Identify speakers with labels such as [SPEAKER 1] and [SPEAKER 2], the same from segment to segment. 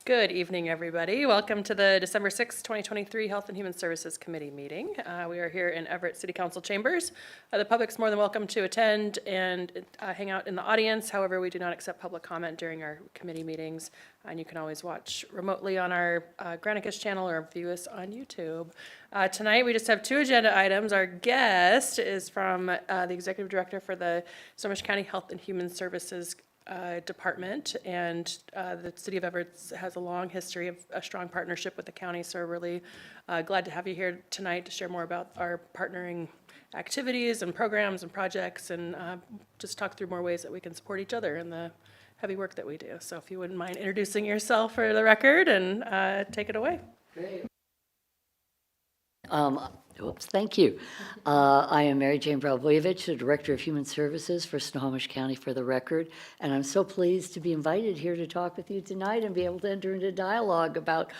[SPEAKER 1] Good evening, everybody. Welcome to the December 6th, 2023 Health and Human Services Committee meeting. We are here in Everett City Council chambers. The public's more than welcome to attend and hang out in the audience. However, we do not accept public comment during our committee meetings. And you can always watch remotely on our Granicus channel or view us on YouTube. Tonight, we just have two agenda items. Our guest is from the Executive Director for the Snohomish County Health and Human Services Department, and the City of Everett has a long history of a strong partnership with the county, so we're really glad to have you here tonight to share more about our partnering activities and programs and projects, and just talk through more ways that we can support each other in the heavy work that we do. So if you wouldn't mind introducing yourself for the record and take it away.
[SPEAKER 2] Great. Thank you. I am Mary Jane Bralboyevich, the Director of Human Services for Snohomish County, for the record, and I'm so pleased to be invited here to talk with you tonight and be able to enter into dialogue about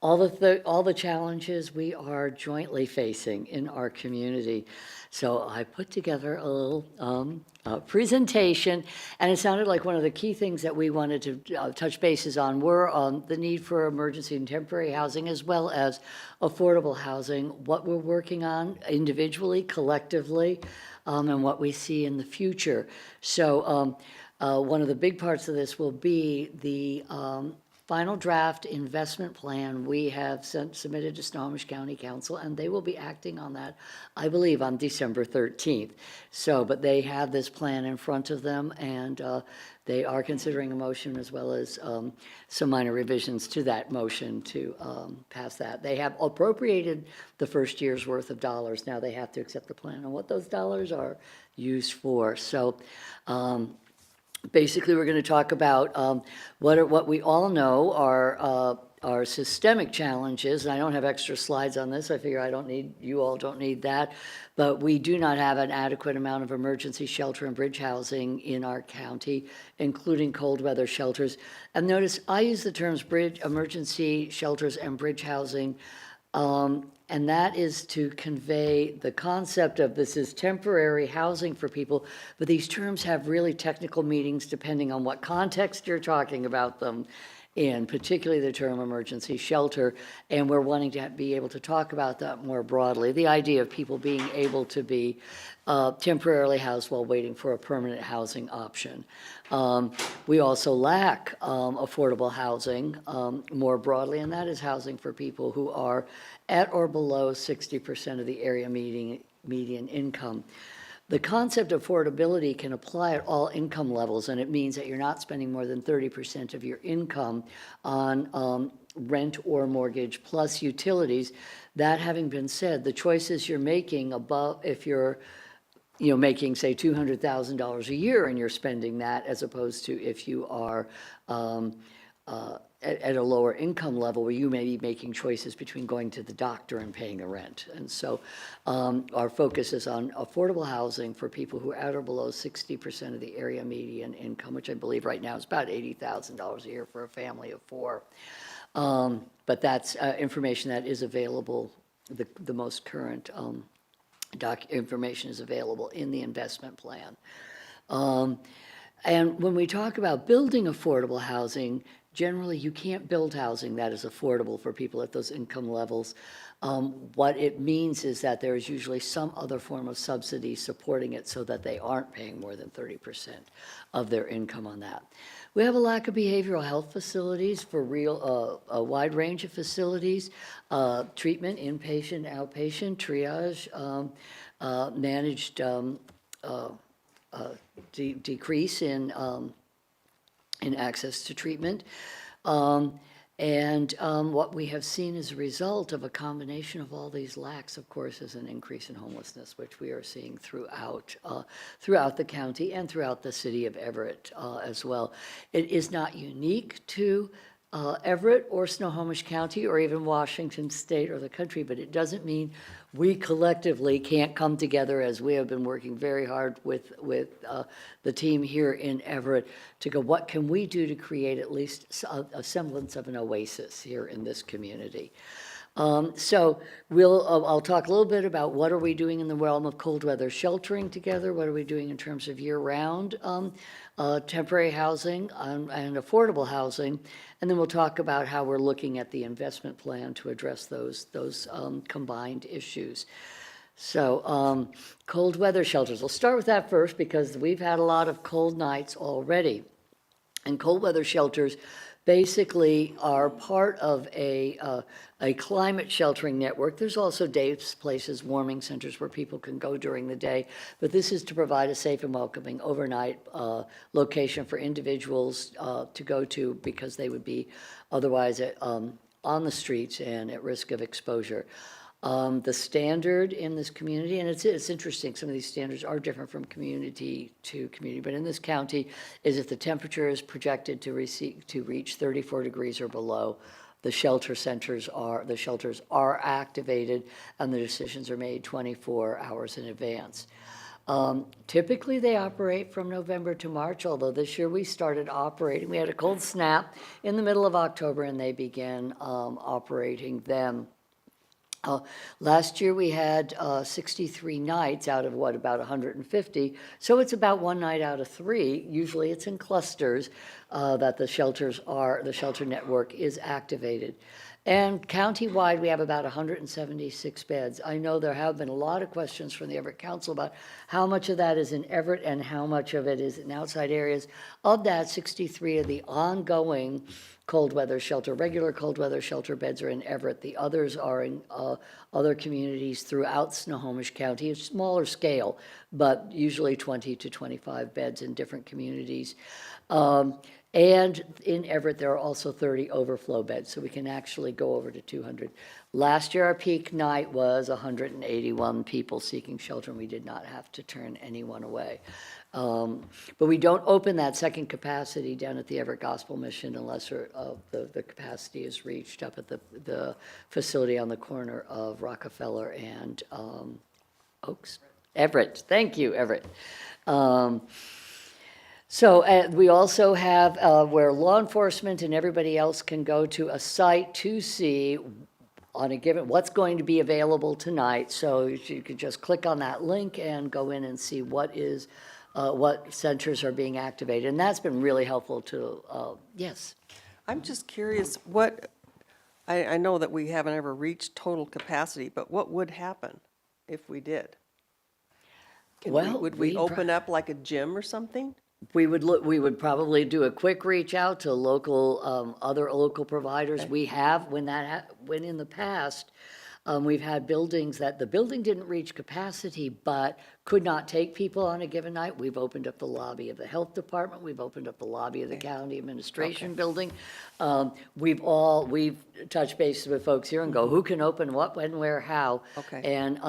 [SPEAKER 2] all the challenges we are jointly facing in our community. So I put together a little presentation, and it sounded like one of the key things that we wanted to touch bases on were the need for emergency and temporary housing, as well as affordable housing, what we're working on individually, collectively, and what we see in the future. So one of the big parts of this will be the final draft investment plan we have submitted to Snohomish County Council, and they will be acting on that, I believe, on December 13th. So, but they have this plan in front of them, and they are considering a motion as well as some minor revisions to that motion to pass that. They have appropriated the first year's worth of dollars. Now they have to accept the plan on what those dollars are used for. So, basically, we're going to talk about what we all know are systemic challenges. And I don't have extra slides on this. I figure you all don't need that. But we do not have an adequate amount of emergency shelter and bridge housing in our county, including cold weather shelters. And notice I use the terms emergency shelters and bridge housing, and that is to convey the concept of this is temporary housing for people, but these terms have really technical meanings depending on what context you're talking about them in, particularly the term emergency shelter, and we're wanting to be able to talk about that more broadly. The idea of people being able to be temporarily housed while waiting for a permanent housing option. We also lack affordable housing more broadly, and that is housing for people who are at or below 60% of the area median income. The concept of affordability can apply at all income levels, and it means that you're not spending more than 30% of your income on rent or mortgage plus utilities. That having been said, the choices you're making above, if you're making, say, $200,000 a year and you're spending that, as opposed to if you are at a lower income level where you may be making choices between going to the doctor and paying the rent. And so our focus is on affordable housing for people who are at or below 60% of the area median income, which I believe right now is about $80,000 a year for a family of four. But that's information that is available, the most current information is available in the investment plan. And when we talk about building affordable housing, generally you can't build housing that is affordable for people at those income levels. What it means is that there is usually some other form of subsidy supporting it so that they aren't paying more than 30% of their income on that. We have a lack of behavioral health facilities for a wide range of facilities, treatment, inpatient, outpatient, triage, managed decrease in access to treatment. What we have seen as a result of a combination of all these lacks, of course, is an increase in homelessness, which we are seeing throughout the county and throughout the city of Everett as well. It is not unique to Everett or Snohomish County or even Washington State or the country, but it doesn't mean we collectively can't come together, as we have been working very hard with the team here in Everett to go, what can we do to create at least a semblance of an oasis here in this community? So I'll talk a little bit about what are we doing in the realm of cold weather sheltering together, what are we doing in terms of year-round temporary housing and affordable housing, and then we'll talk about how we're looking at the investment plan to address those combined issues. So cold weather shelters, we'll start with that first because we've had a lot of cold nights already. And cold weather shelters basically are part of a climate sheltering network. There's also day places, warming centers where people can go during the day, but this is to provide a safe and welcoming overnight location for individuals to go to because they would be otherwise on the streets and at risk of exposure. The standard in this community, and it's interesting, some of these standards are different from community to community, but in this county is if the temperature is projected to reach 34 degrees or below, the shelters are activated and the decisions are made 24 hours in advance. Typically they operate from November to March, although this year we started operating. We had a cold snap in the middle of October and they began operating then. Last year we had 63 nights out of about 150, so it's about one night out of three. Usually it's in clusters that the shelter network is activated. And countywide, we have about 176 beds. I know there have been a lot of questions from the Everett Council about how much of that is in Everett and how much of it is in outside areas. Of that, 63 of the ongoing cold weather shelter, regular cold weather shelter beds are in Everett. The others are in other communities throughout Snohomish County. It's smaller scale, but usually 20 to 25 beds in different communities. And in Everett, there are also 30 overflow beds, so we can actually go over to 200. Last year, our peak night was 181 people seeking shelter, and we did not have to turn anyone away. But we don't open that second capacity down at the Everett Gospel Mission unless the capacity is reached up at the facility on the corner of Rockefeller and Oaks. Everett, thank you, Everett. So we also have where law enforcement and everybody else can go to a site to see on a given what's going to be available tonight. So you could just click on that link and go in and see what centers are being activated, and that's been really helpful to. Yes.
[SPEAKER 3] I'm just curious I know that we haven't ever reached total capacity, but what would happen if we did? Would we open up like a gym or something?
[SPEAKER 2] We would probably do a quick reach out to other local providers. Okay. We have, when in the past, we've had buildings that the building didn't reach capacity, but could not take people on a given night. We've opened up the lobby of the health department. We've opened up the lobby of the county administration building. We've touched bases with folks here and go, who can open what, when, where, how. Okay. And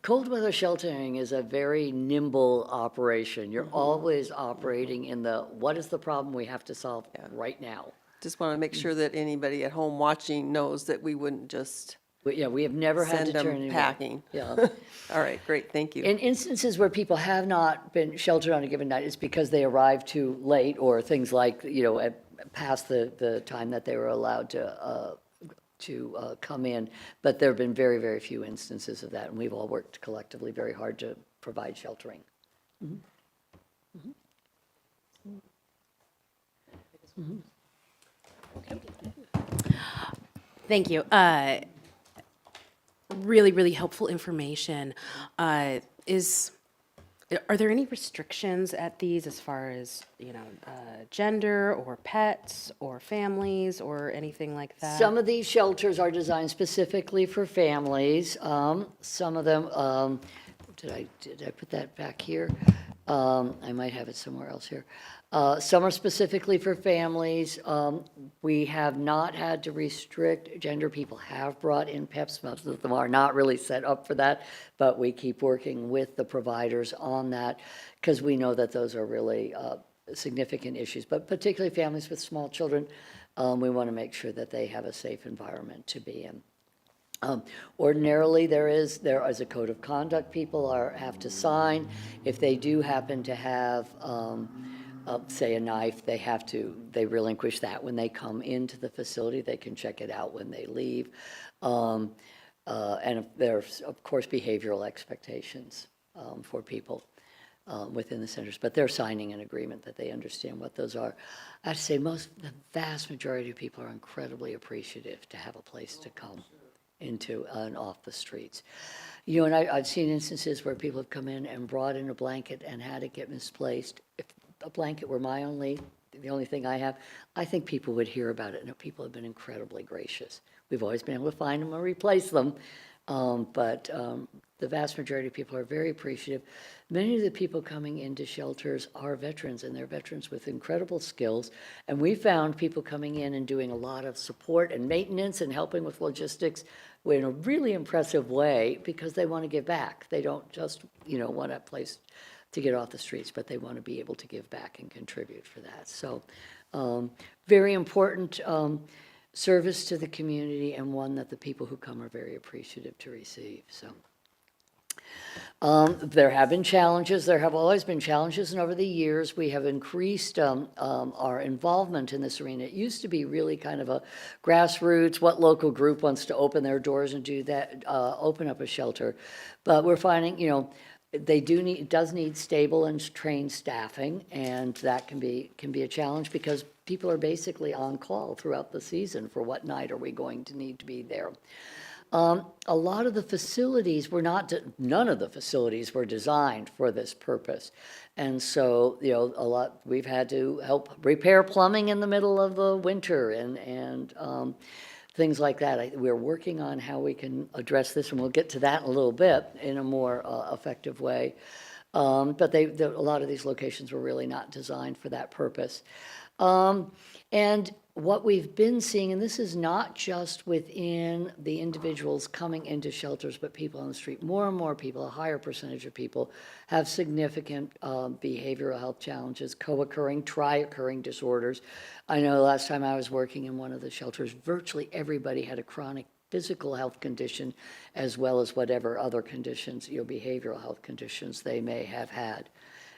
[SPEAKER 2] cold weather sheltering is a very nimble operation. You're always operating in what is the problem we have to solve right now.
[SPEAKER 3] Just want to make sure that anybody at home watching knows that we wouldn't just
[SPEAKER 2] we have never had to turn
[SPEAKER 3] them packing. Yeah. All right, great, thank you.
[SPEAKER 2] In instances where people have not been sheltered on a given night, it's because they arrived too late or things like, past the time that they were allowed to come in, but there have been very, very few instances of that, and we've all worked collectively very hard to provide sheltering. Mm-hmm. Mm-hmm.
[SPEAKER 4] Mm-hmm. Thank you. Really, really helpful information. Are there any restrictions at these as far as, gender or pets or families or anything like that?
[SPEAKER 2] Some of these shelters are designed specifically for families. Some of them, did I put that back here? I might have it somewhere else here. Some are specifically for families. We have not had to restrict gender. People have brought in pets. Most of them are not really set up for that, but we keep working with the providers on that because we know that those are really significant issues. But particularly families with small children, we want to make sure that they have a safe environment to be in. Ordinarily, there is a code of conduct people have to sign. If they do happen to have say a knife, they relinquish that when they come into the facility. They can check it out when they leave. And there's, of course, behavioral expectations for people. within the centers, but they're signing an agreement that they understand what those are. I have to say, the vast majority of people are incredibly appreciative to have a place to come into and off the streets. You know, and I've seen instances where people have come in and brought in a blanket and had it get misplaced. If a blanket were the only thing I have, I think people would hear about it, and people have been incredibly gracious. We've always been able to find them or replace them, but the vast majority of people are very appreciative. Many of the people coming into shelters are veterans, and they're veterans with incredible skills. And we found people coming in and doing a lot of support and maintenance and helping with logistics in a really impressive way because they want to give back. They don't just, want a place to get off the streets, but they want to be able to give back and contribute for that. So very important service to the community, and one that the people who come are very appreciative to receive. So there have been challenges. There have always been challenges, and over the years we have increased our involvement in this arena. It used to be really kind of a grassroots, what local group wants to open their doors and do that, open up a shelter. But we're finding, it does need stable and trained staffing, and that can be a challenge because people are basically on call throughout the season for what night are we going to need to be there. A lot of the facilities none of the facilities were designed for this purpose. And so, we've had to help repair plumbing in the middle of the winter and things like that. We're working on how we can address this, and we'll get to that in a little bit in a more effective way. But a lot of these locations were really not designed for that purpose. And what we've been seeing, and this is not just within the individuals coming into shelters, but people on the street, more and more people, a higher percentage of people, have significant behavioral health challenges, co-occurring, tri-occurring disorders. I know last time I was working in one of the shelters, virtually everybody had a chronic physical health condition, as well as whatever other conditions, behavioral health conditions they may have had.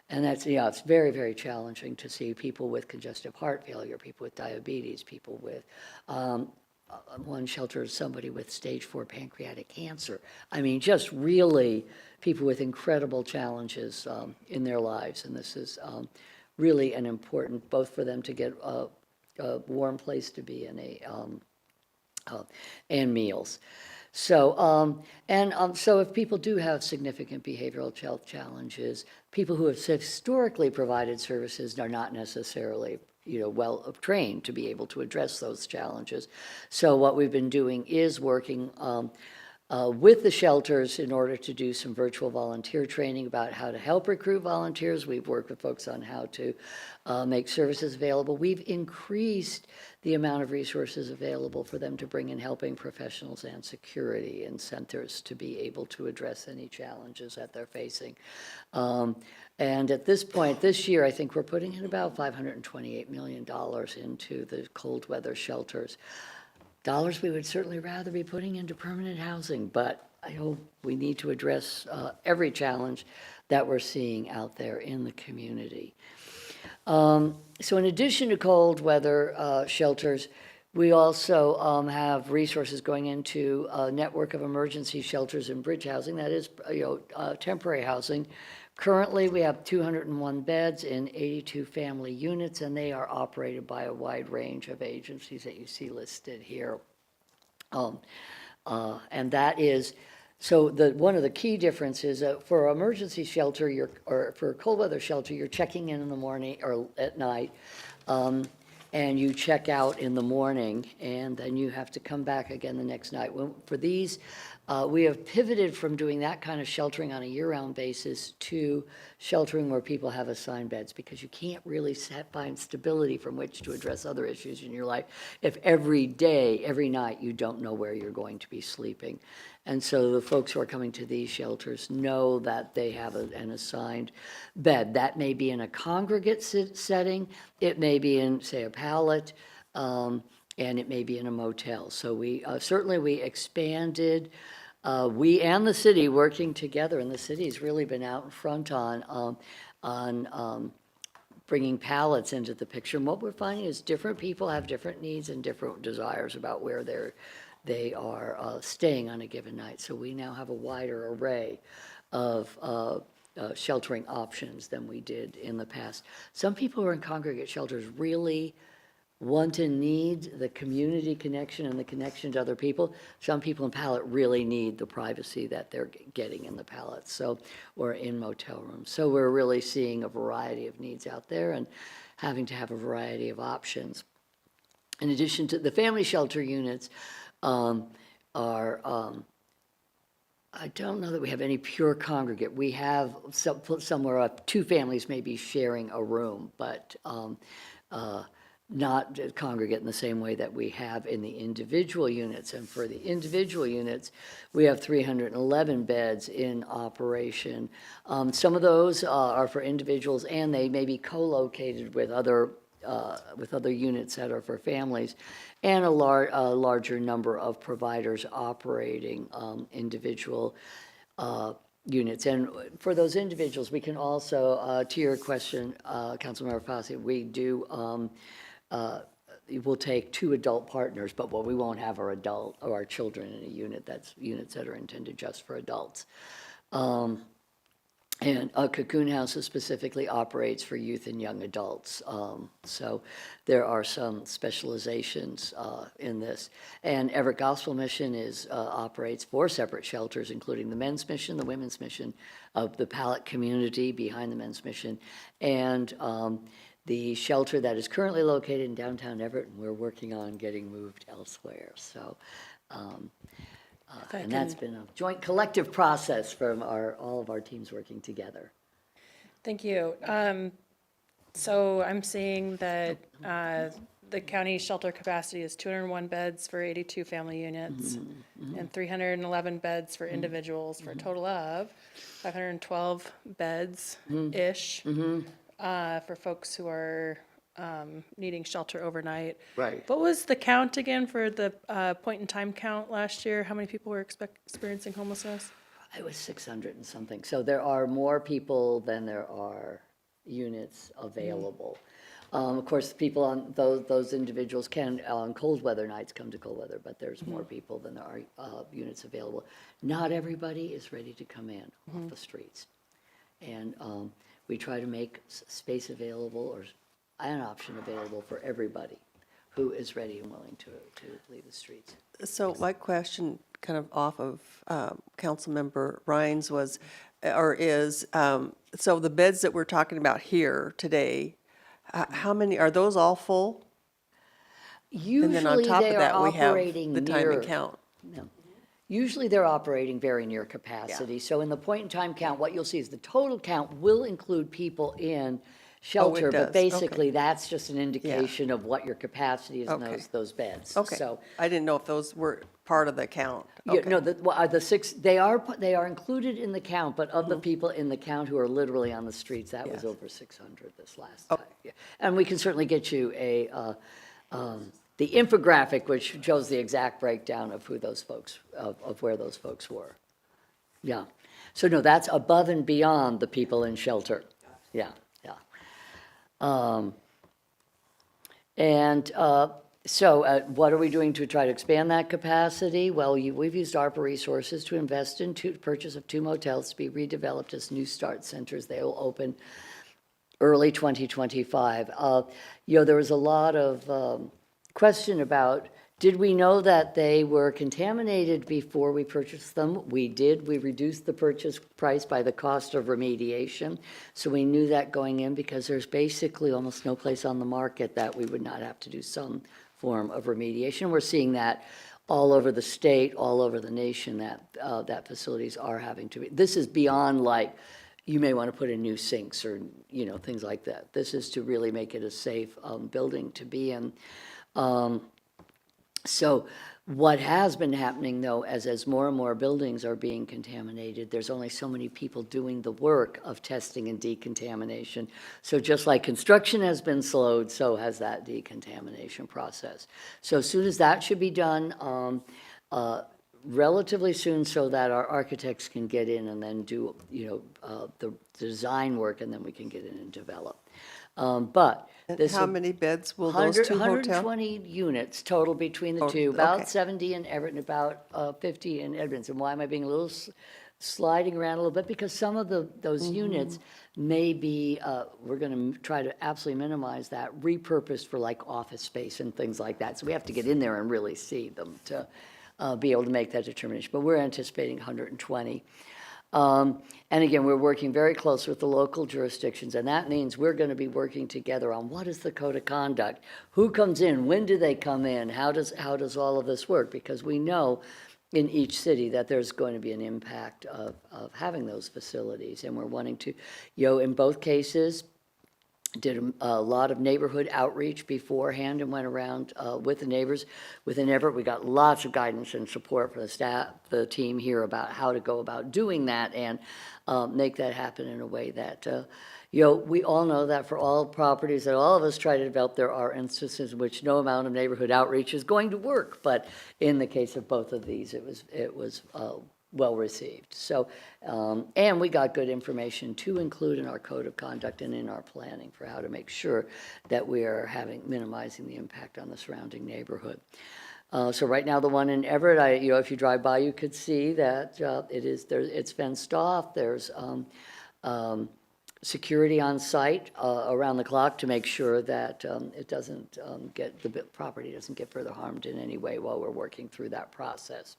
[SPEAKER 2] And that's, it's very, very challenging to see people with congestive heart failure, people with diabetes, people with, one shelter, somebody with stage 4 pancreatic cancer. I mean, just really people with incredible challenges in their lives. And this is really an important, both for them to get a warm place to be in and meals. So, so if people do have significant behavioral health challenges, people who have historically provided services are not necessarily, well trained to be able to address those challenges. So what we've been doing is working with the shelters in order to do some virtual volunteer training about how to help recruit volunteers. We've worked with folks on how to make services available. We've increased the amount of resources available for them to bring in helping professionals and security and centers to be able to address any challenges that they're facing. And at this point, this year, I think we're putting in about $528 million into the cold weather shelters. Dollars we would certainly rather be putting into permanent housing, but I hope we need to address every challenge that we're seeing out there in the community. So in addition to cold weather shelters, we also have resources going into a network of emergency shelters and bridge housing, that is temporary housing. Currently, we have 201 beds in 82 family units, and they are operated by a wide range of agencies that you see listed here. And that is, so one of the key differences for emergency shelter, or for a cold weather shelter, you're checking in the morning or at night, and you check out in the morning, and then you have to come back again the next night. For these, we have pivoted from doing that kind of sheltering on a year-round basis to sheltering where people have assigned beds, because you can't really find stability from which to address other issues in your life if every day, every night, you don't know where you're going to be sleeping. And so the folks who are coming to these shelters know that they have an assigned bed. That may be in a congregate setting, it may be in, say, a pallet, and it may be in a motel. So we certainly expanded, we and the city working together, and the city's really been out in front on bringing pallets into the picture. And what we're finding is different people have different needs and different desires about where they are staying on a given night. So we now have a wider array of sheltering options than we did in the past. Some people who are in congregate shelters really want and need the community connection and the connection to other people. Some people in pallet really need the privacy that they're getting in the pallets, so, or in motel rooms. So we're really seeing a variety of needs out there and having to have a variety of options. In addition to the family shelter units, I don't know that we have any pure congregate. We have somewhere up, two families may be sharing a room, but not congregate in the same way that we have in the individual units. And for the individual units, we have 311 beds in operation. Some of those are for individuals, and they may be co-located with other units that are for families, and a larger number of providers operating individual units. And for those individuals, we can also, to your question, Councilmember Fossey, we do, we'll take 2 adult partners, but what we won't have are our children in a unit. That's units that are intended just for adults. And Cocoon Houses specifically operates for youth and young adults. So there are some specializations in this. And Everett Gospel Mission operates 4 separate shelters, including the men's mission, the women's mission, of the pallet community behind the men's mission, and the shelter that is currently located in downtown Everett, and we're working on getting moved elsewhere. So. And that's been a joint collective process from all of our teams working together.
[SPEAKER 1] Thank you. So I'm seeing that the county shelter capacity is 201 beds for 82 family units and 311 beds for individuals, for a total of 512 beds-ish for folks who are needing shelter overnight.
[SPEAKER 2] Right.
[SPEAKER 1] What was the count again for the point-in-time count last year? How many people were experiencing homelessness?
[SPEAKER 2] It was 600 and something. So there are more people than there are units available. Of course, people on those individuals can, on cold weather nights, come to cold weather, but there's more people than there are units available. Not everybody is ready to come in off the streets. And we try to make space available or an option available for everybody who is ready and willing to leave the streets.
[SPEAKER 3] So my question, kind of off of Councilmember Ryan's was, or is, so the beds that we're talking about here today, how many, are those all full? And then on
[SPEAKER 2] Usually
[SPEAKER 3] top of
[SPEAKER 2] they are
[SPEAKER 3] that, we have
[SPEAKER 2] operating
[SPEAKER 3] the time and
[SPEAKER 2] near,
[SPEAKER 3] count.
[SPEAKER 2] no. Usually they're operating very near capacity. So in the point-in-time count, what you'll see is the total count will include people in shelter,
[SPEAKER 3] does.
[SPEAKER 2] but basically that's just an indication of what your capacity is in
[SPEAKER 3] Okay.
[SPEAKER 2] those beds.
[SPEAKER 3] Okay,
[SPEAKER 2] So,
[SPEAKER 3] I didn't know if those were part of the count.
[SPEAKER 2] yeah,
[SPEAKER 3] Okay.
[SPEAKER 2] no, the 6, they are included in the count, but of the people in the count who are literally on the streets, that was
[SPEAKER 3] Yes.
[SPEAKER 2] over 600 this last time. Yeah. And we can certainly get you the infographic, which shows the exact breakdown of who those folks, of where those folks were. Yeah. So no, that's above and beyond the people in shelter. Yeah, yeah. So what are we doing to try to expand that capacity? Well, we've used ARPA resources to invest in purchase of 2 motels to be redeveloped as New Start centers. They will open early 2025. There was a lot of question about, did we know that they were contaminated before we purchased them? We did. We reduced the purchase price by the cost of remediation. So we knew that going in because there's basically almost no place on the market that we would not have to do some form of remediation. We're seeing that all over the state, all over the nation, that facilities are having to be. This is beyond like, you may want to put in new sinks or, things like that. This is to really make it a safe building to be in. So what has been happening, though, as more and more buildings are being contaminated, there's only so many people doing the work of testing and decontamination. So just like construction has been slowed, so has that decontamination process. So as soon as that should be done, relatively soon, so that our architects can get in and then do, the design work, and then we can get in and develop. But
[SPEAKER 3] And
[SPEAKER 2] this
[SPEAKER 3] how
[SPEAKER 2] will-
[SPEAKER 3] many beds will those 2 hotels?
[SPEAKER 2] 120 units total between the
[SPEAKER 3] Oh,
[SPEAKER 2] two, about
[SPEAKER 3] okay.
[SPEAKER 2] 70 in Everett and about 50 in Edmonds. And why am I being a little sliding around a little bit because some of those units may be, we're going to try to absolutely minimize that, repurposed for like office space and things like that. So we have to get in there and really see them to be able to make that determination. But we're anticipating 120. And again, we're working very close with the local jurisdictions, and that means we're going to be working together on what is the code of conduct, who comes in, when do they come in, how does all of this work? Because we know in each city that there's going to be an impact of having those facilities, and we're wanting to, in both cases, did a lot of neighborhood outreach beforehand and went around with the neighbors. Within Everett, we got lots of guidance and support from the staff, the team here about how to go about doing that and make that happen in a way that, we all know that for all properties that all of us try to develop, there are instances in which no amount of neighborhood outreach is going to work. But in the case of both of these, it was well received. So, and we got good information to include in our code of conduct and in our planning for how to make sure that we are minimizing the impact on the surrounding neighborhood. So right now, the one in Everett, if you drive by, you could see that it's fenced off. There's security on site around the clock to make sure that it doesn't the property doesn't get further harmed in any way while we're working through that process.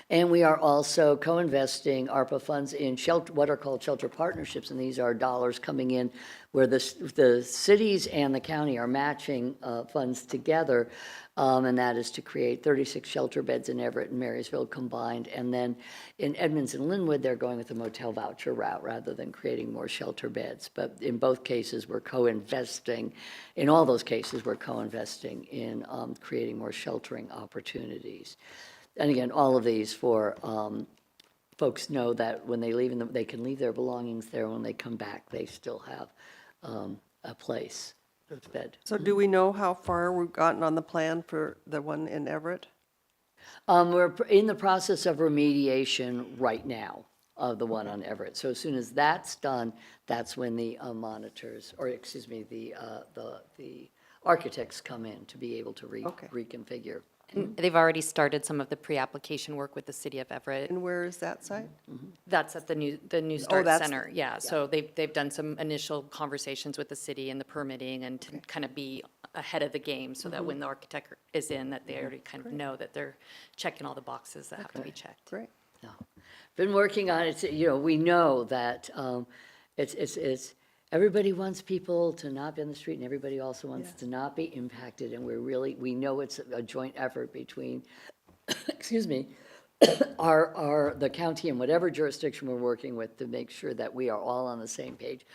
[SPEAKER 2] And we are also co-investing ARPA funds in what are called shelter partnerships, and these are dollars coming in where the cities and the county are matching funds together, and that is to create 36 shelter beds in Everett and Marysville combined. And then in Edmonds and Linwood, they're going with the motel voucher route rather than creating more shelter beds. But in both cases, we're co-investing. In all those cases, we're co-investing in creating more sheltering opportunities. And again, all of these for folks know that when they leave, they can leave their belongings there. When they come back, they still have a place to bed.
[SPEAKER 3] So do we know how far we've gotten on the plan for the one in Everett?
[SPEAKER 2] We're in the process of remediation right now of the one on Everett. So as soon as that's done, that's when the monitors, or excuse me, the architects come in to be able to reconfigure.
[SPEAKER 5] They've already started some of the pre-application work with the city of Everett.
[SPEAKER 3] And where is that site?
[SPEAKER 5] That's at the New Start
[SPEAKER 3] that's-
[SPEAKER 5] Center. Yeah, so they've done some initial conversations with the city and the permitting and to kind of be ahead of the game so that when the architect is in, that they already kind of know that they're checking all the boxes that have to be checked.
[SPEAKER 3] Great.
[SPEAKER 2] No. Been working on it, we know that it's everybody wants people to not be on the street, and everybody also wants to not be impacted, and we know it's a joint effort between, excuse me, the county and whatever jurisdiction we're working with to make sure that we are all on the same page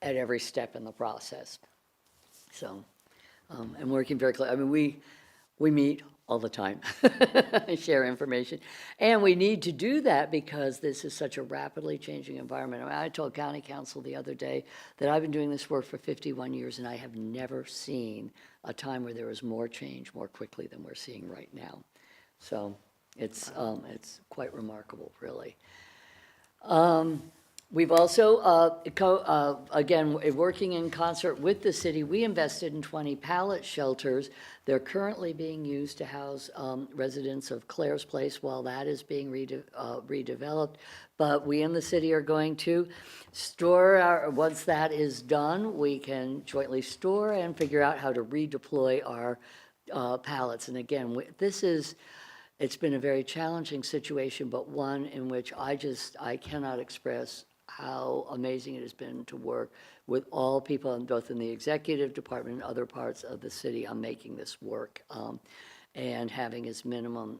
[SPEAKER 2] at every step in the process. So, and working very close. I mean, we meet all the time, share information. And we need to do that because this is such a rapidly changing environment. I mean, I told county council the other day that I've been doing this work for 51 years and I have never seen a time where there was more change more quickly than we're seeing right now. So it's quite remarkable, really. We've also, again, working in concert with the city, we invested in 20 pallet shelters. They're currently being used to house residents of Claire's Place while that is being redeveloped. But we in the city are going to store once that is done, we can jointly store and figure out how to redeploy our pallets. And again, it's been a very challenging situation, but one in which I cannot express how amazing it has been to work with all people, both in the executive department and other parts of the city, on making this work and having as minimal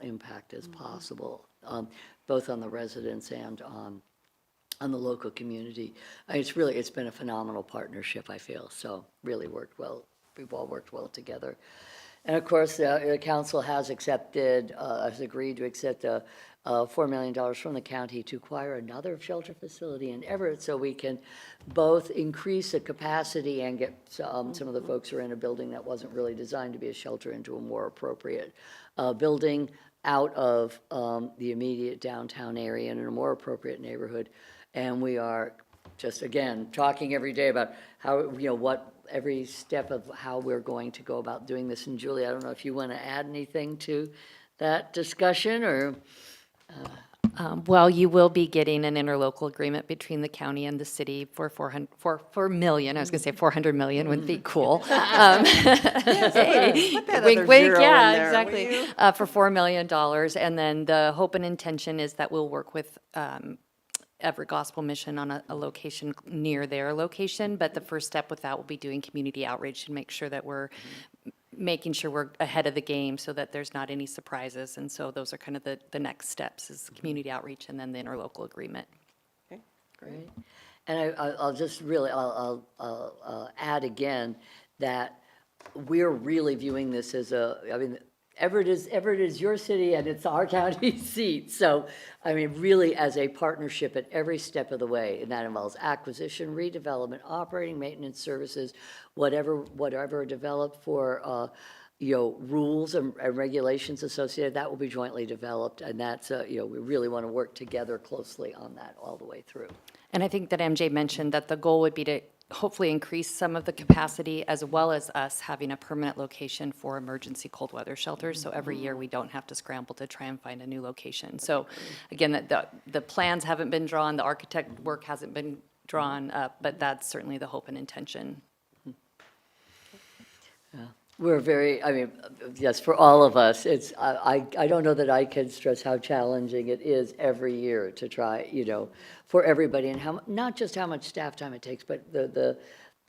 [SPEAKER 2] impact as possible, both on the residents and on the local community. It's been a phenomenal partnership, I feel. So really worked well. We've all worked well together. And of course, the council has agreed to accept $4 million from the county to acquire another shelter facility in Everett so we can both increase the capacity and get some of the folks who are in a building that wasn't really designed to be a shelter into a more appropriate building out of the immediate downtown area and in a more appropriate neighborhood. And we are just, again, talking every day about how, every step of how we're going to go about doing this. And Julie, I don't know if you want to add anything to that discussion or...
[SPEAKER 5] Well, you will be getting an interlocal agreement between the county and the city for 4 million. I was going to say 400 million would be cool. Hey,
[SPEAKER 3] Put that
[SPEAKER 5] wink,
[SPEAKER 3] other
[SPEAKER 5] wink,
[SPEAKER 3] zero in
[SPEAKER 5] yeah,
[SPEAKER 3] there, will
[SPEAKER 5] exactly.
[SPEAKER 3] you?
[SPEAKER 5] For $4 million. And then the hope and intention is that we'll work with Everett Gospel Mission on a location near their location. But the first step with that will be doing community outreach and make sure that we're making sure we're ahead of the game so that there's not any surprises. And so those are kind of the next steps is community outreach and then the interlocal agreement.
[SPEAKER 3] Okay,
[SPEAKER 2] Great. And I'll just really, I'll add again that we're really viewing this as I mean, Everett is your city and it's our county seat. So, I mean, really as a partnership at every step of the way. And that involves acquisition, redevelopment, operating, maintenance services, whatever developed for, rules and regulations associated, that will be jointly developed. And that's, we really want to work together closely on that all the way through.
[SPEAKER 5] And I think that MJ mentioned that the goal would be to hopefully increase some of the capacity as well as us having a permanent location for emergency cold weather shelters. So every year we don't have to scramble to try and find a new location. So again, the plans haven't been drawn, the architect work hasn't been drawn up, but that's certainly the hope and intention.
[SPEAKER 2] We're very, I mean, yes, for all of us, it's, I don't know that I can stress how challenging it is every year to try, for everybody, and how, not just how much staff time it takes, but the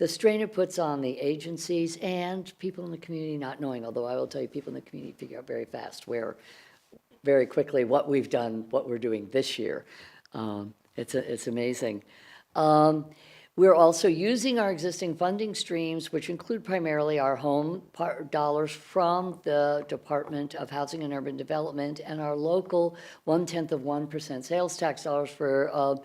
[SPEAKER 2] strain it puts on the agencies and people in the community not knowing, although I will tell you, people in the community figure out very fast very quickly what we've done, what we're doing this year. It's amazing. We're also using our existing funding streams, which include primarily our home dollars from the Department of Housing and Urban Development and our local 0.1% sales tax dollars for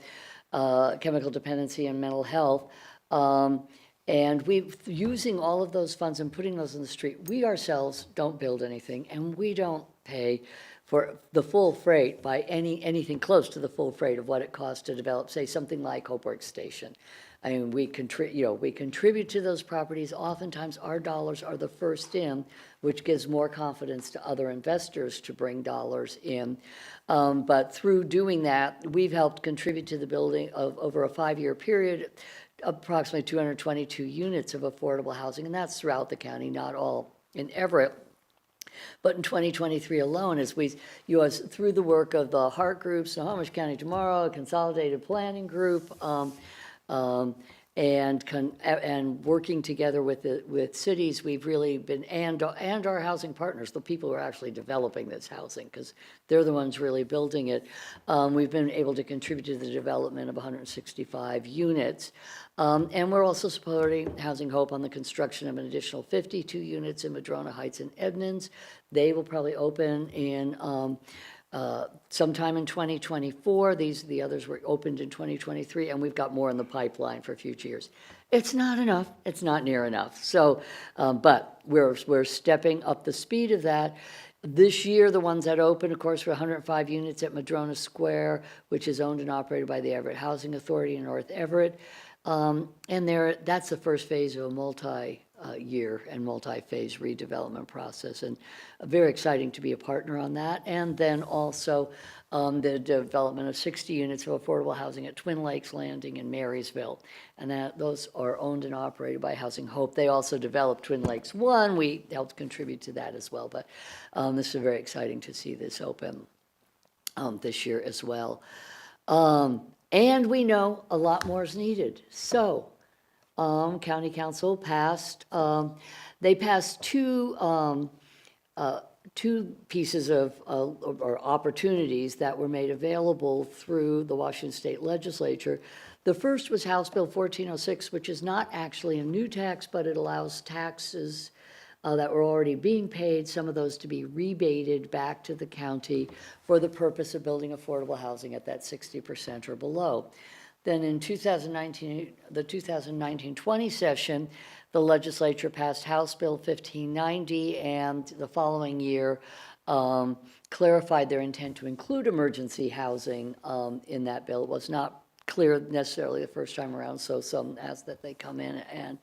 [SPEAKER 2] chemical dependency and mental health. And using all of those funds and putting those in the street, we ourselves don't build anything and we don't pay for the full freight by anything close to the full freight of what it costs to develop, say, something like Hope Works Station. I mean, we contribute to those properties. Oftentimes, our dollars are the first in, which gives more confidence to other investors to bring dollars in. But through doing that, we've helped contribute to the building of, over a 5-year period, approximately 222 units of affordable housing, and that's throughout the county, not all in Everett. But in 2023 alone, as through the work of the HEART groups, Snohomish County Tomorrow, a consolidated planning group, and working together with cities, we've really been, and our housing partners, the people who are actually developing this housing, because they're the ones really building it. We've been able to contribute to the development of 165 units. And we're also supporting Housing Hope on the construction of an additional 52 units in Madrona Heights and Edmonds. They will probably open in sometime in 2024. The others were opened in 2023, and we've got more in the pipeline for future years. It's not enough. It's not near enough. So, but we're stepping up the speed of that. This year, the ones that open, of course, were 105 units at Madrona Square, which is owned and operated by the Everett Housing Authority in North Everett. And that's the first phase of a multi-year and multi-phase redevelopment process, and very exciting to be a partner on that. And then also the development of 60 units of affordable housing at Twin Lakes Landing in Marysville, and those are owned and operated by Housing Hope. They also developed Twin Lakes 1. We helped contribute to that as well, but this is very exciting to see this open this year as well. And we know a lot more is needed. So, County Council passed, they passed two pieces of, or opportunities that were made available through the Washington State Legislature. The first was House Bill 1406, which is not actually a new tax, but it allows taxes that were already being paid, some of those to be rebated back to the county for the purpose of building affordable housing at that 60% or below. Then in 2019, the 2019-20 session, the legislature passed House Bill 1590, and the following year clarified their intent to include emergency housing in that bill. It was not clear necessarily the first time around, so some asked that they come in and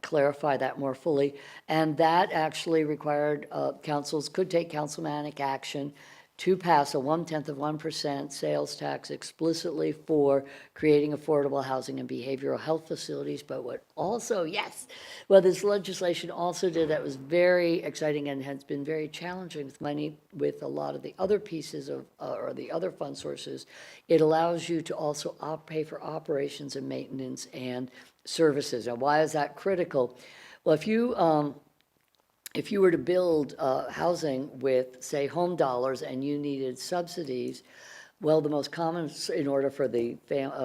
[SPEAKER 2] clarify that more fully. And that actually required councils could take councilmanic action to pass a 0.1% sales tax explicitly for creating affordable housing and behavioral health facilities. But what also, yes, well, this legislation also did that was very exciting and has been very challenging with money, with a lot of the other pieces of, or the other fund sources. It allows you to also pay for operations and maintenance and services. Now, why is that critical? Well, if you were to build housing with, say, home dollars and you needed subsidies, well, the most common, in order for the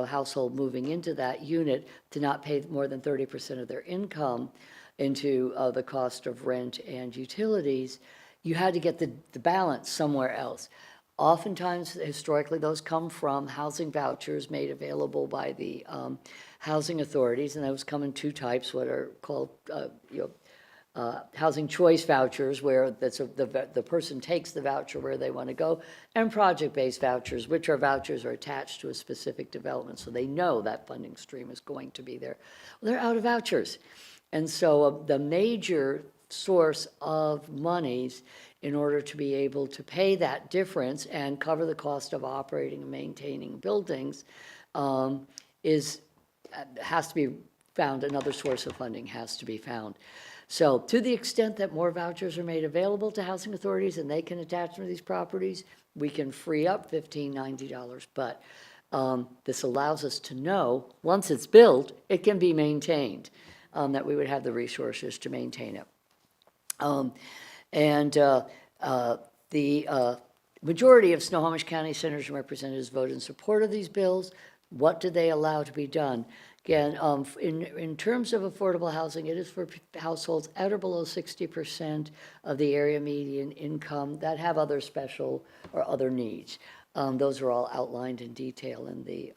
[SPEAKER 2] household moving into that unit to not pay more than 30% of their income into the cost of rent and utilities, you had to get the balance somewhere else. Oftentimes, historically, those come from housing vouchers made available by the housing authorities, and those come in two types, what are called, housing choice vouchers, where the person takes the voucher where they want to go, and project-based vouchers, which are vouchers are attached to a specific development, so they know that funding stream is going to be there. Well, they're out of vouchers. And so the major source of monies in order to be able to pay that difference and cover the cost of operating and maintaining buildings has to be found. Another source of funding has to be found. So to the extent that more vouchers are made available to housing authorities and they can attach them to these properties, we can free up $15, $90. But this allows us to know, once it's built, it can be maintained, that we would have the resources to maintain it. The majority of Snohomish County senators and representatives voted in support of these bills. What did they allow to be done? Again, in terms of affordable housing, it is for households at or below 60% of the area median income that have other special or other needs. Those are all outlined in detail in the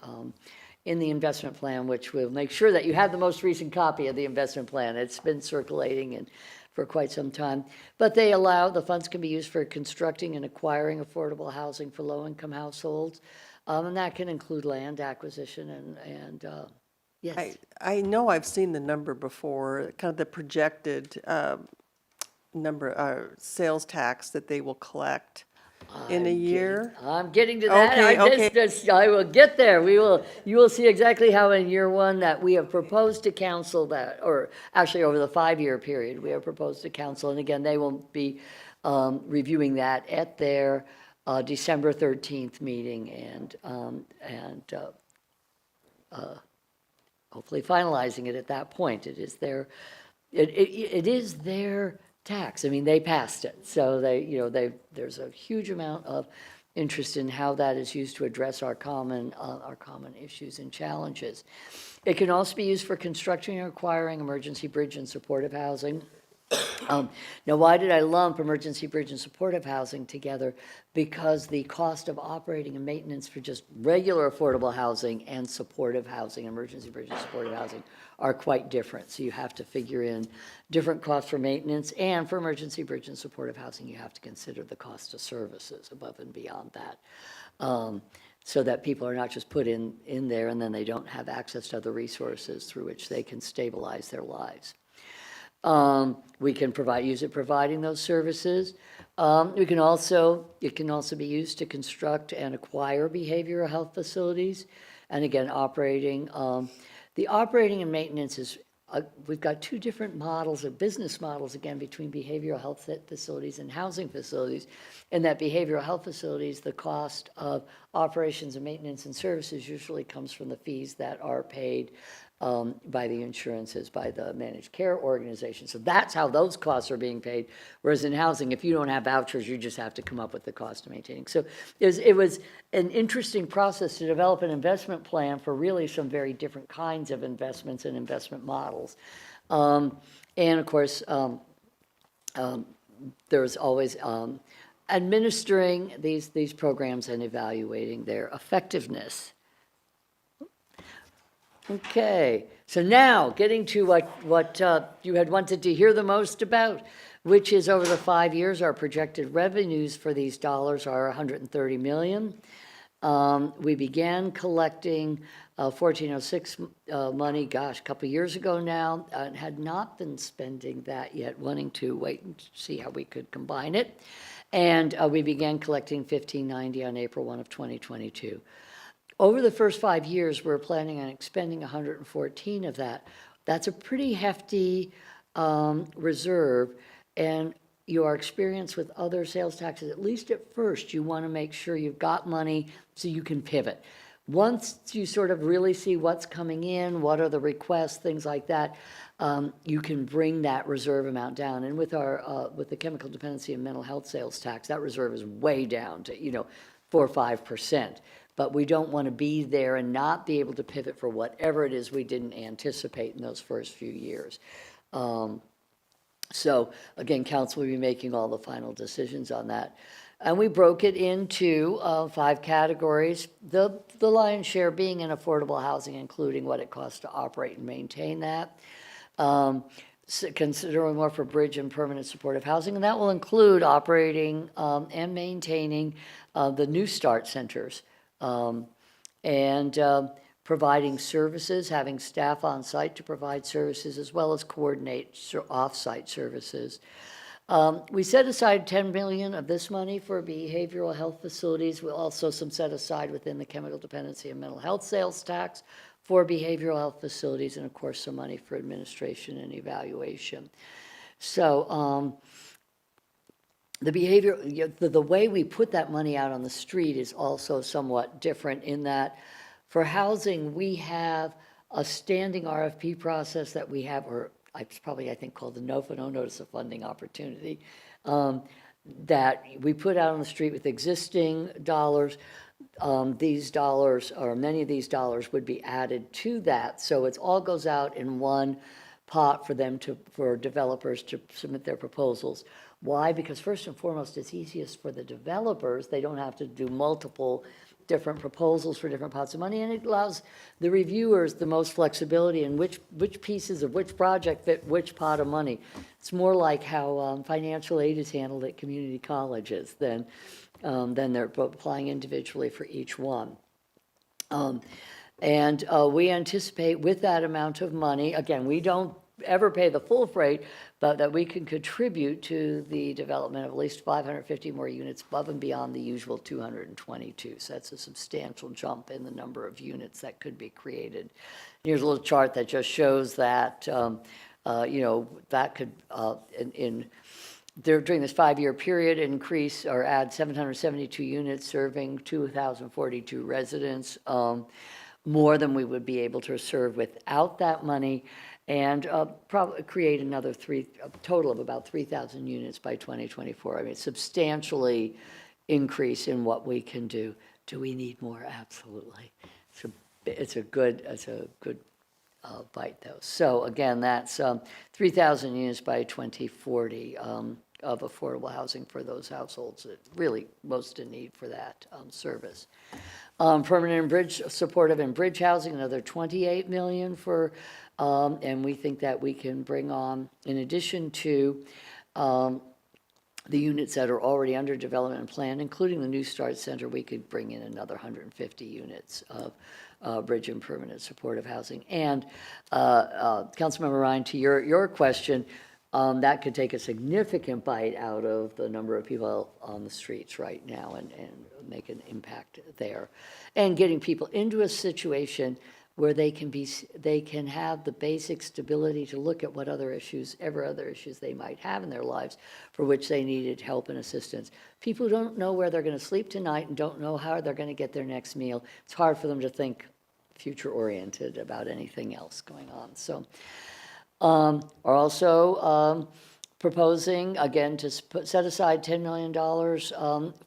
[SPEAKER 2] investment plan, which will make sure that you have the most recent copy of the investment plan. It's been circulating for quite some time. But they allow, the funds can be used for constructing and acquiring affordable housing for low-income households. And that can include land acquisition and yes.
[SPEAKER 3] I know I've seen the number before, kind of the projected sales tax that they will collect in a year.
[SPEAKER 2] I'm getting to that.
[SPEAKER 3] Okay.
[SPEAKER 2] I will get there. You will see exactly how in year one that we have proposed to council that, or actually over the 5-year period, we have proposed to council, and again, they will be reviewing that at their December 13th meeting and hopefully finalizing it at that point. It is their tax. I mean, they passed it, so there's a huge amount of interest in how that is used to address our common issues and challenges. It can also be used for constructing and acquiring emergency bridge and supportive housing. Now, why did I lump emergency bridge and supportive housing together? Because the cost of operating and maintenance for just regular affordable housing and supportive housing, emergency bridge and supportive housing, are quite different. So you have to figure in different costs for maintenance, and for emergency bridge and supportive housing, you have to consider the cost of services above and beyond that. So that people are not just put in there and then they don't have access to other resources through which they can stabilize their lives. We can use it providing those services. It can also be used to construct and acquire behavioral health facilities. And again, the operating and maintenance is, we've got two different models or business models, again, between behavioral health facilities and housing facilities. In that behavioral health facilities, the cost of operations and maintenance and services usually comes from the fees that are paid by the insurances, by the managed care organization. So that's how those costs are being paid. Whereas in housing, if you don't have vouchers, you just have to come up with the cost of maintaining. So it was an interesting process to develop an investment plan for really some very different kinds of investments and investment models. And of course, there's always administering these programs and evaluating their effectiveness. Okay, so now getting to what you had wanted to hear the most about, which is over the 5 years, our projected revenues for these dollars are $130 million. We began collecting 1406 money, gosh, a couple years ago now, and had not been spending that yet, wanting to wait and see how we could combine it. And we began collecting 1590 on April 1 of 2022. Over the first 5 years, we're planning on expending 114 of that. That's a pretty hefty reserve, and your experience with other sales taxes, at least at first, you want to make sure you've got money so you can pivot. Once you sort of really see what's coming in, what are the requests, things like that, you can bring that reserve amount down. And with our with the chemical dependency and mental health sales tax, that reserve is way down to 4 or 5%. But we don't want to be there and not be able to pivot for whatever it is we didn't anticipate in those first few years. So again, council will be making all the final decisions on that. And we broke it into 5 categories, the lion's share being in affordable housing, including what it costs to operate and maintain that. So considering more for bridge and permanent supportive housing, and that will include operating and maintaining the New Start centers, and providing services, having staff on site to provide services, as well as coordinate off-site services. We set aside $10 million of this money for behavioral health facilities. We'll also some set aside within the chemical dependency and mental health sales tax for behavioral health facilities, and of course some money for administration and evaluation. So the way we put that money out on the street is also somewhat different in that for housing, we have a standing RFP process that we have, or it's probably, I think, called the no notice of funding opportunity, that we put out on the street with existing dollars. These dollars, or many of these dollars, would be added to that. So it all goes out in one pot for developers to submit their proposals. Why? Because first and foremost, it's easiest for the developers. They don't have to do multiple different proposals for different pots of money, and it allows the reviewers the most flexibility in which pieces of which project fit which pot of money. It's more like how financial aid is handled at community colleges than they're applying individually for each one. And we anticipate with that amount of money, again, we don't ever pay the full freight, but that we can contribute to the development of at least 550 more units above and beyond the usual 222. So that's a substantial jump in the number of units that could be created. Here's a little chart that just shows that, that could, during this 5-year period, increase or add 772 units serving 2,042 residents, more than we would be able to serve without that money, and probably create another a total of about 3,000 units by 2024. I mean, substantially increase in what we can do. Do we need more? Absolutely. It's a good bite, though. So again, that's 3,000 units by 2040 of affordable housing for those households that really most in need for that service. Permanent and bridge, supportive and bridge housing, another 28 million for, and we think that we can bring on, in addition to the units that are already under development and plan, including the New Start Center, we could bring in another 150 units of bridge and permanent supportive housing. And Councilmember Ryan, to your question, that could take a significant bite out of the number of people on the streets right now and make an impact there. And getting people into a situation where they can have the basic stability to look at what other issues they might have in their lives for which they needed help and assistance. People who don't know where they're going to sleep tonight and don't know how they're going to get their next meal, it's hard for them to think future-oriented about anything else going on. So, are also proposing, again, to set aside $10 million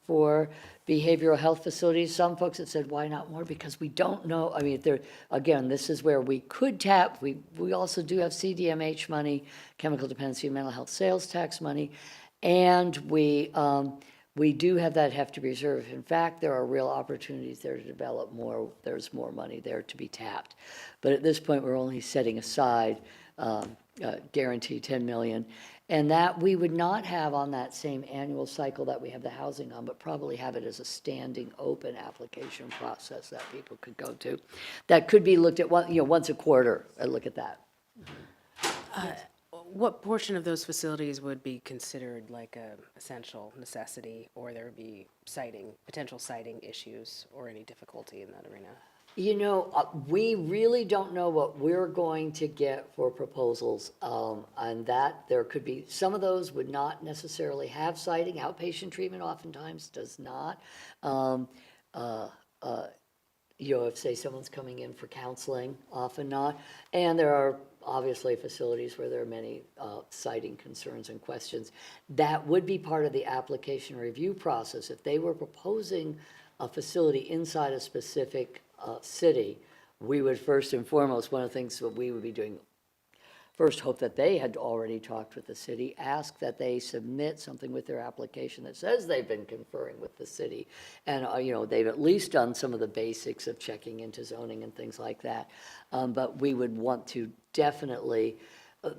[SPEAKER 2] for behavioral health facilities. Some folks have said, why not more? Because we don't know. I mean, again, this is where we could tap. We also do have CDMH money, chemical dependency and mental health sales tax money, and we do have that hefty reserve. In fact, there are real opportunities there to develop more. There's more money there to be tapped. But at this point, we're only setting aside guaranteed $10 million. And that we would not have on that same annual cycle that we have the housing on, but probably have it as a standing open application process that people could go to. That could be looked at once a quarter, look at that.
[SPEAKER 4] What portion of those facilities would be considered like a essential necessity, or there would be potential siting issues or any difficulty in that arena?
[SPEAKER 2] We really don't know what we're going to get for proposals on that. There could be, some of those would not necessarily have siting. Outpatient treatment oftentimes does not. If, say, someone's coming in for counseling, often not. And there are obviously facilities where there are many siting concerns and questions. That would be part of the application review process. If they were proposing a facility inside a specific city, we would first and foremost, one of the things that we would be doing, first hope that they had already talked with the city, ask that they submit something with their application that says they've been conferring with the city. And, they've at least done some of the basics of checking into zoning and things like that. But we would want to definitely,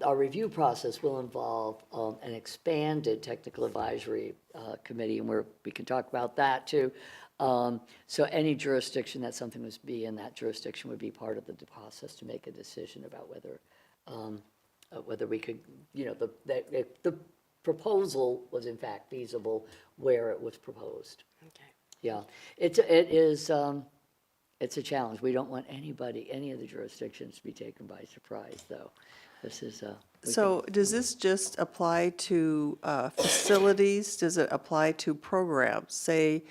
[SPEAKER 2] our review process will involve an expanded technical advisory committee, and we can talk about that too. So any jurisdiction that something was be in that jurisdiction would be part of the process to make a decision about whether we could, if the proposal was in fact feasible where it was proposed.
[SPEAKER 4] Okay.
[SPEAKER 2] Yeah, it is, it's a challenge. We don't want any of the jurisdictions to be taken by surprise, though. This is,
[SPEAKER 3] So does this just apply to facilities? Does it apply to programs? Say,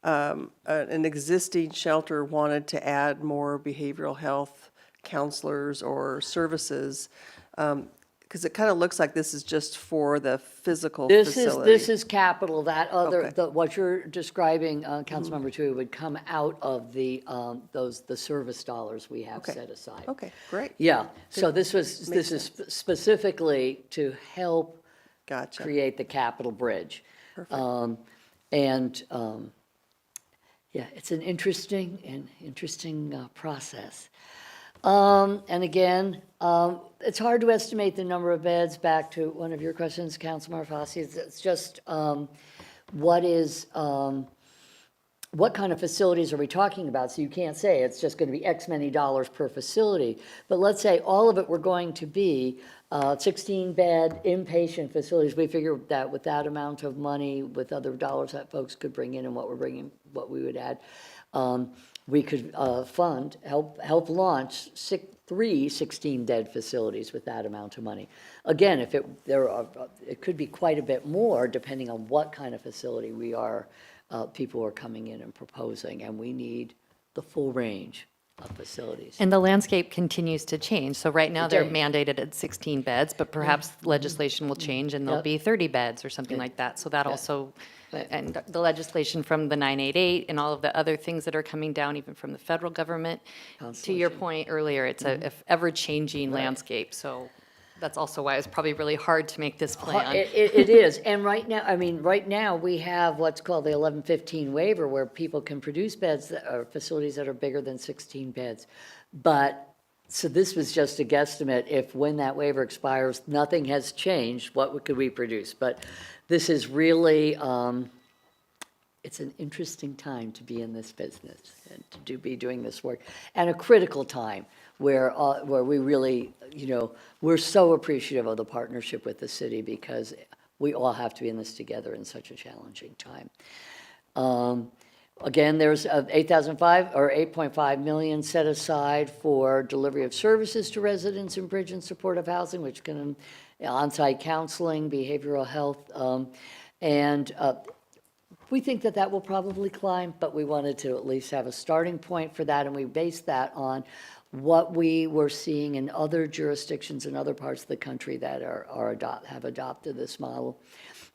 [SPEAKER 3] an existing shelter wanted to add more behavioral health counselors or services, because it kind of looks like this is just for the physical facility.
[SPEAKER 2] This is capital. That other,
[SPEAKER 3] Okay.
[SPEAKER 2] what you're describing, Councilmember Tui, would come out of the service dollars we have
[SPEAKER 3] Okay.
[SPEAKER 2] set aside.
[SPEAKER 3] Okay, great.
[SPEAKER 2] Yeah, so this is specifically to help
[SPEAKER 3] Gotcha.
[SPEAKER 2] create the capital bridge.
[SPEAKER 3] Perfect.
[SPEAKER 2] Yeah, it's an interesting process. And again, it's hard to estimate the number of beds. Back to one of your questions, Councilmember Fossey, it's just what kind of facilities are we talking about? So you can't say it's just going to be X many dollars per facility. But let's say all of it were going to be 16-bed inpatient facilities. We figure that with that amount of money, with other dollars that folks could bring in and what we would add, we could help launch 3 16-bed facilities with that amount of money. Again, it could be quite a bit more depending on what kind of facility people are coming in and proposing, and we need the full range of facilities.
[SPEAKER 5] And the landscape continues to change. So right now, they're
[SPEAKER 2] Okay.
[SPEAKER 5] mandated at 16 beds, but perhaps legislation will change and there'll
[SPEAKER 2] Yep.
[SPEAKER 5] be 30 beds or something like that. So that also,
[SPEAKER 2] Right.
[SPEAKER 5] and the legislation from the 988 and all of the other things that are coming down, even from the federal government. To your point earlier, it's a ever-changing landscape. So that's also why it's probably really hard to make this plan.
[SPEAKER 2] It is, and right now, we have what's called the 1115 waiver, where people can produce beds or facilities that are bigger than 16 beds. But, so this was just a guesstimate, if when that waiver expires, nothing has changed, what could we produce? But this is really, it's an interesting time to be in this business and to be doing this work, and a critical time where we really, we're so appreciative of the partnership with the city, because we all have to be in this together in such a challenging time. Again, there's 8.5 million set aside for delivery of services to residents in bridge and supportive housing, which can on-site counseling, behavioral health, and we think that will probably climb, but we wanted to at least have a starting point for that, and we based that on what we were seeing in other jurisdictions in other parts of the country that have adopted this model.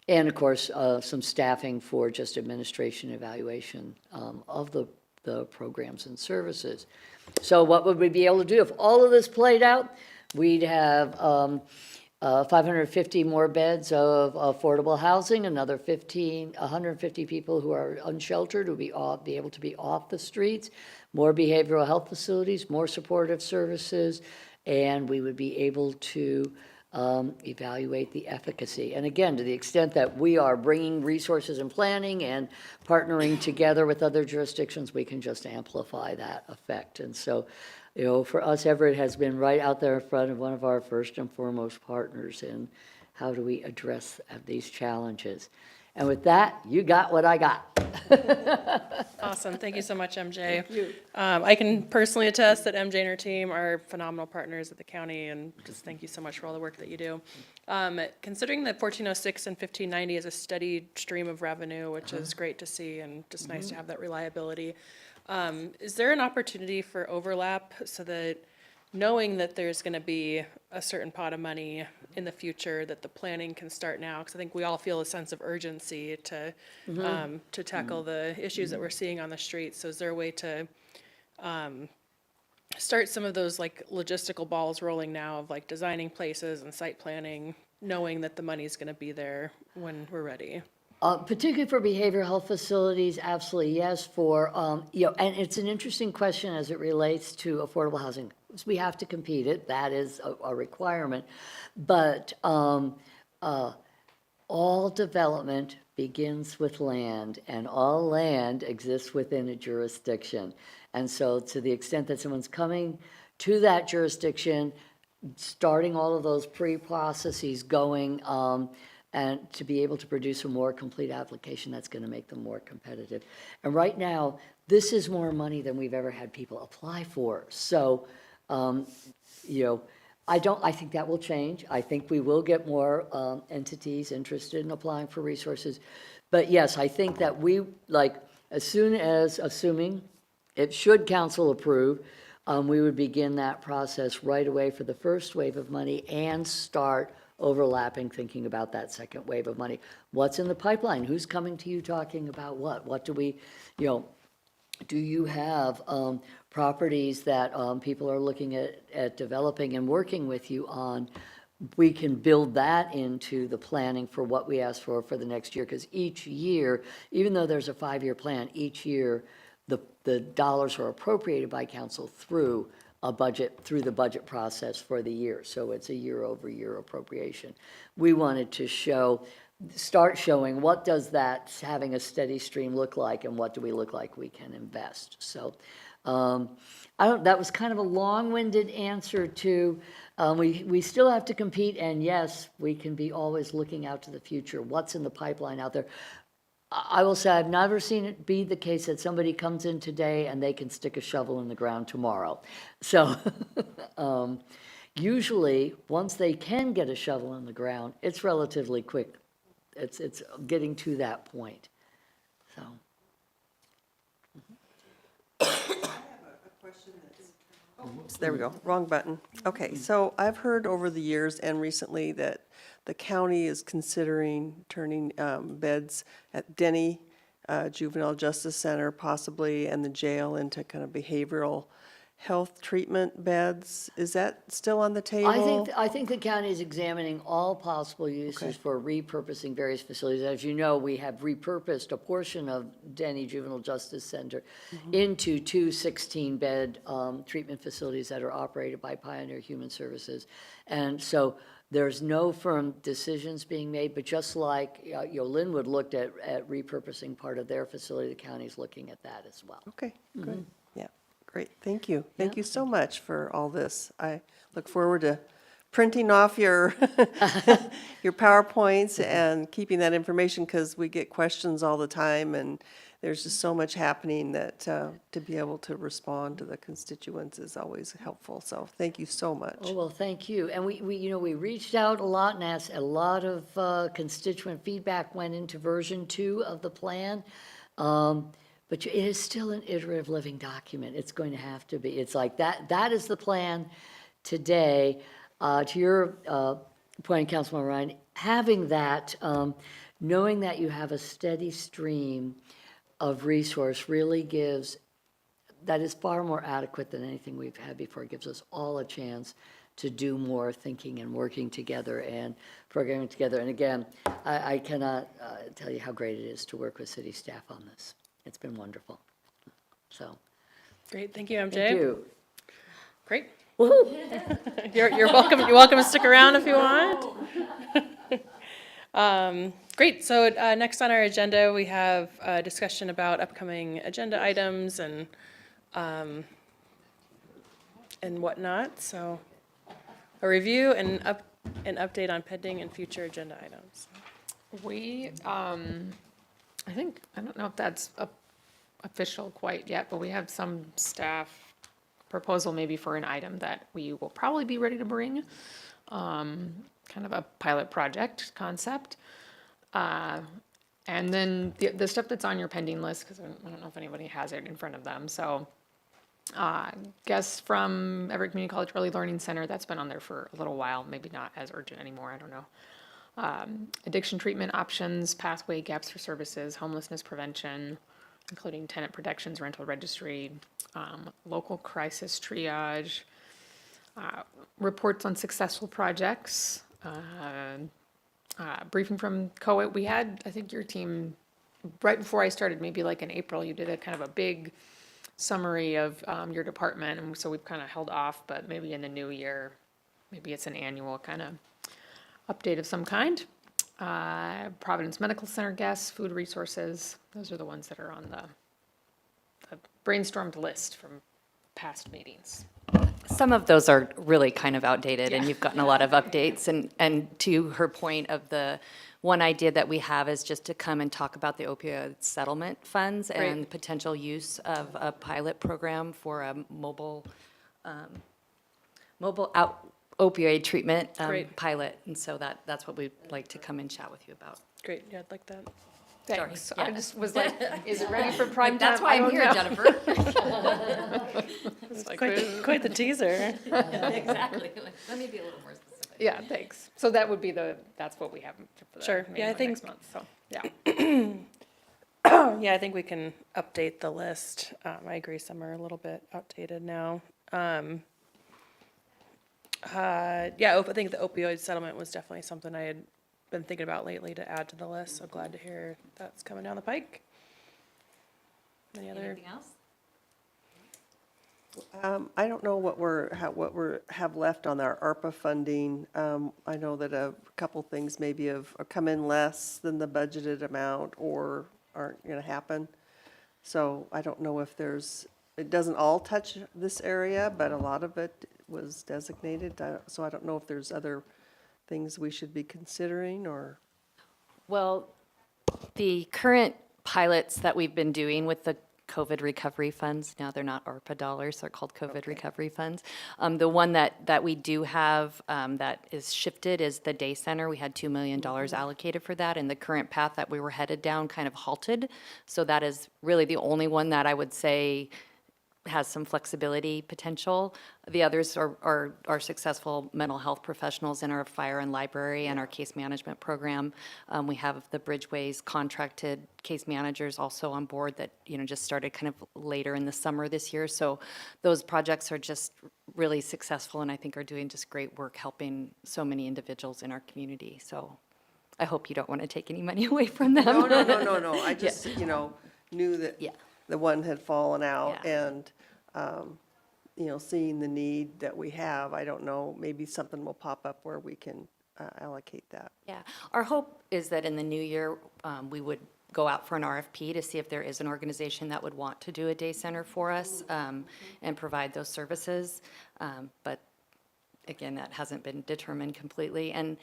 [SPEAKER 2] And of course, some staffing for just administration evaluation of the programs and services. So what would we be able to do? If all of this played out, we'd have 550 more beds of affordable housing, another 150 people who are unsheltered who would be able to be off the streets, more behavioral health facilities, more supportive services, and we would be able to evaluate the efficacy. And again, to the extent that we are bringing resources and planning and partnering together with other jurisdictions, we can just amplify that effect. And so, for us, Everett has been right out there in front of one of our first and foremost partners in how do we address these challenges. And with that, you got what I got.
[SPEAKER 1] Awesome. Thank you so much, MJ. Thank you. I can personally attest that MJ and her team are phenomenal partners at the county, and just thank you so much for all the work that you do. Considering that 1406 and 1590 is a steady stream of revenue, which is great to see and just nice to have that reliability, is there an opportunity for overlap so that knowing that there's going to be a certain pot of money in the future, that the planning can start now? Because I think we all feel a sense of urgency to tackle the issues that we're seeing on the streets. So is there a way to start some of those like logistical balls rolling now of like designing places and site planning, knowing that the money's going to be there when we're ready?
[SPEAKER 2] Particularly for behavioral health facilities, absolutely yes. For, and it's an interesting question as it relates to affordable housing. We have to compete it, that is a requirement. But all development begins with land, and all land exists within a jurisdiction. And so to the extent that someone's coming to that jurisdiction, starting all of those pre-processes going, and to be able to produce a more complete application that's going to make them more competitive. And right now, this is more money than we've ever had people apply for. So, I think that will change. I think we will get more entities interested in applying for resources. But yes, I think that assuming it should council approve, we would begin that process right away for the first wave of money and start overlapping, thinking about that second wave of money. What's in the pipeline? Who's coming to you talking about what? What do we, do you have properties that people are looking at developing and working with you on? We can build that into the planning for what we ask for the next year, because each year, even though there's a 5-year plan, each year the dollars are appropriated by council through a budget, through the budget process for the year. So it's a year-over-year appropriation. We wanted to start showing what does that having a steady stream look like, and what do we look like we can invest. So that was kind of a long-winded answer to, we still have to compete, and yes, we can be always looking out to the future. What's in the pipeline out there? I will say I've never seen it be the case that somebody comes in today and they can stick a shovel in the ground tomorrow. So usually, once they can get a shovel in the ground, it's relatively quick. It's getting to that point. So.
[SPEAKER 3] There we go, wrong button. Okay, so I've heard over the years and recently that the county is considering turning beds at Denny Juvenile Justice Center possibly, and the jail into kind of behavioral health treatment beds. Is that still on the table?
[SPEAKER 2] I think the county is examining all possible uses for repurposing various facilities. As you know, we have repurposed a portion of Denny Juvenile Justice Center into 2 16-bed treatment facilities that are operated by Pioneer Human Services. And so there's no firm decisions being made, but just like Linwood looked at repurposing part of their facility, the county's looking at that as well.
[SPEAKER 3] Okay, good. Yeah, great. Thank you. Thank you so much for all this. I look forward to printing off your your PowerPoints and keeping that information, because we get questions all the time, and there's just so much happening that to be able to respond to the constituents is always helpful. So thank you so much.
[SPEAKER 2] Oh, well, thank you. And we reached out a lot and asked a lot of constituent feedback went into version 2 of the plan. But it is still an iterative living document. It's going to have to be. It's like that is the plan today. To your point, Councilman Ryan, having that, knowing that you have a steady stream of resource really that is far more adequate than anything we've had before. It gives us all a chance to do more thinking and working together and programming together. And again, I cannot tell you how great it is to work with city staff on this. It's been wonderful. So,
[SPEAKER 1] Great, thank you, MJ.
[SPEAKER 2] thank you.
[SPEAKER 1] Great. You're welcome, you're welcome to stick around if you want. Great, so next on our agenda, we have a discussion about upcoming agenda items and whatnot, so a review and an update on pending and future agenda items.
[SPEAKER 6] We, I think, I don't know if that's official quite yet, but we have some staff proposal maybe for an item that we will probably be ready to bring. Kind of a pilot project concept. And then the stuff that's on your pending list, because I don't know if anybody has it in front of them, so. Guests from Everett Community College Early Learning Center, that's been on there for a little while, maybe not as urgent anymore, I don't know. Addiction treatment options, pathway gaps for services, homelessness prevention, including tenant protections, rental registry, local crisis triage, reports on successful projects, briefing from COET. We had, I think your team, right before I started, maybe like in April, you did a kind of a big summary of your department, and so we've kind of held off, but maybe in the new year, maybe it's an annual kind of update of some kind. Providence Medical Center guests, food resources, those are the ones that are on the brainstormed list from past meetings.
[SPEAKER 5] Some of those are really kind of outdated, and you've gotten a lot of updates. And to her point of the one idea that we have is just to come and talk about the opioid settlement funds and potential use of a pilot program for a mobile opioid treatment pilot. And so that's what we'd like to come and chat with you about.
[SPEAKER 1] Great, yeah, I'd like that.
[SPEAKER 6] Thanks.
[SPEAKER 5] Yeah.
[SPEAKER 6] I just was like, is it ready for prime time?
[SPEAKER 5] That's why
[SPEAKER 6] I
[SPEAKER 5] I'm
[SPEAKER 6] don't
[SPEAKER 5] here,
[SPEAKER 6] know.
[SPEAKER 5] Jennifer.
[SPEAKER 6] It's like,
[SPEAKER 1] Quite the teaser.
[SPEAKER 5] Exactly. Let me be a little more specific.
[SPEAKER 6] yeah, thanks. So that would be that's what we have for the
[SPEAKER 1] Sure.
[SPEAKER 6] main
[SPEAKER 1] Yeah, I
[SPEAKER 6] one
[SPEAKER 1] think-
[SPEAKER 6] next month, so, yeah.
[SPEAKER 1] Yeah, I think we can update the list. I agree, some are a little bit outdated now. Yeah, I think the opioid settlement was definitely something I had been thinking about lately to add to the list, so glad to hear that's coming down the pike. Any other?
[SPEAKER 5] Anything else?
[SPEAKER 3] I don't know what have left on our ARPA funding. I know that a couple things maybe have come in less than the budgeted amount or aren't going to happen. So I don't know if it doesn't all touch this area, but a lot of it was designated. So I don't know if there's other things we should be considering or.
[SPEAKER 5] Well, the current pilots that we've been doing with the COVID recovery funds, now they're not ARPA dollars, they're called COVID recovery funds. The one that we do have that is shifted is the day center. We had $2 million allocated for that, and the current path that we were headed down kind of halted. So that is really the only one that I would say has some flexibility potential. The others are successful mental health professionals in our fire and library and our case management program. We have the Bridgeways contracted case managers also on board that, just started kind of later in the summer this year. So those projects are just really successful and I think are doing just great work helping so many individuals in our community. So I hope you don't want to take any money away from them.
[SPEAKER 3] No. I just, knew that
[SPEAKER 5] Yeah.
[SPEAKER 3] the one had fallen out
[SPEAKER 5] Yeah.
[SPEAKER 3] and, seeing the need that we have, I don't know, maybe something will pop up where we can allocate that.
[SPEAKER 5] Yeah, our hope is that in the new year, we would go out for an RFP to see if there is an organization that would want to do a day center for us and provide those services. But again, that hasn't been determined completely. And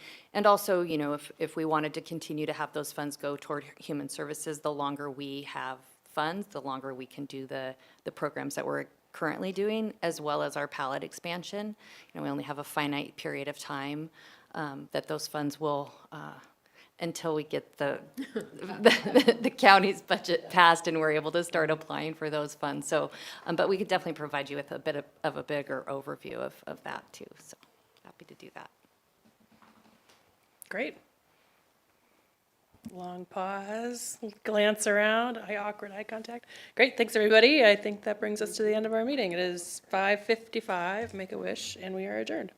[SPEAKER 5] also, if we wanted to continue to have those funds go toward human services, the longer we have funds, the longer we can do the programs that we're currently doing, as well as our pallet expansion. We only have a finite period of time that those funds will, until we get the county's budget passed and we're able to start applying for those funds. So, but we could definitely provide you with a bit of a bigger overview of that too. So happy to do that.
[SPEAKER 1] Great. Long pause, glance around, awkward eye contact. Great, thanks everybody. I think that brings us to the end of our meeting. It is 5:55, make a wish, and we are adjourned.